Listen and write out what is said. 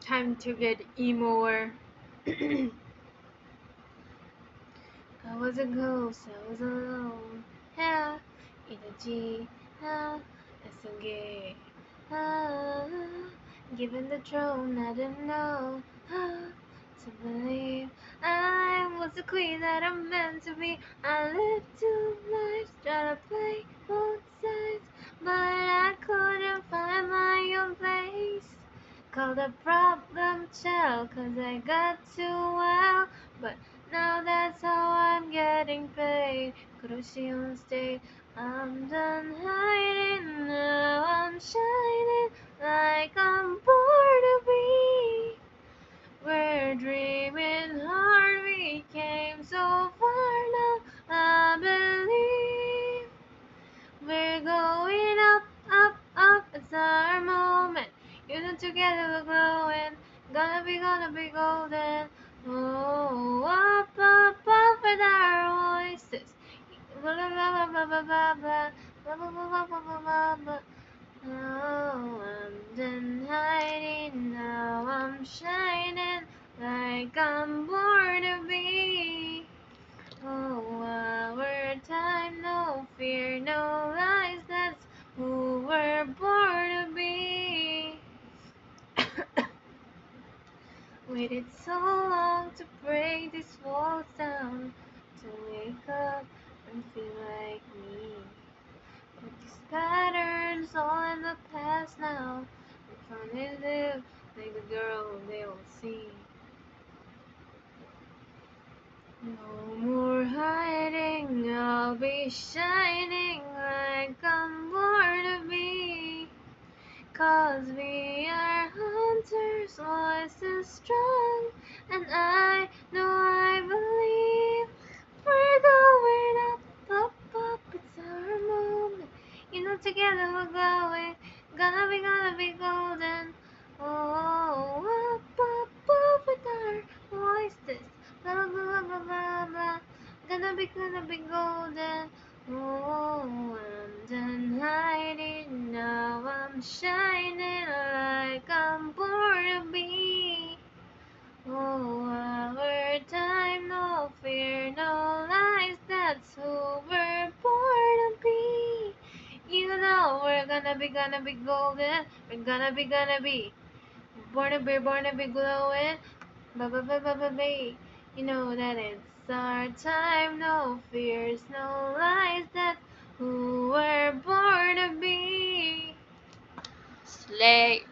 time to get emo. I was a ghost, I was alone. Yeah, energy, it's so gay. Ah, given the throne, I didn't know to believe I was the queen that I'm meant to be. I lived two lives, trying to play both sides, but I couldn't find my own place. Called a problem child, 'cause I got too wild, but now that's how I'm getting paid. Kuroshi on stage, I'm done hiding. Now I'm shining like I'm born to be. We're dreaming hard, we came so far now. I believe we're going up, up, up. It's our moment. You know, together we're glowing. Gonna be golden. Oh, up, up, up with our voices. Blah, blah, blah, blah, blah, blah, blah, blah, blah, blah, blah, blah, blah, blah. Oh, I'm done hiding. Now I'm shining like I'm born to be. Oh, our time, no fear, no lies. That's who we're born to be. Waited so long to break these walls down, to wake up and feel like me. But these patterns all in the past now. I'm trying to live like the girl they'll see. No more hiding, I'll be shining like I'm born to be. 'Cause we are hunters, voices strong, and I know I believe we're going up, up, up, it's our moment. You know, together we're going, gonna be golden. Oh, up, up, up with our voices, blah, blah, blah, blah, blah, gonna be golden. Oh, I'm done hiding, now I'm shining like I'm born to be. Oh, our time, no fear, no lies, that's who we're born to be. You know we're gonna be golden, we're gonna be born to be glowing, ba ba ba ba ba ba. You know that it's our time, no fears, no lies, that's who we're born to be. Slay.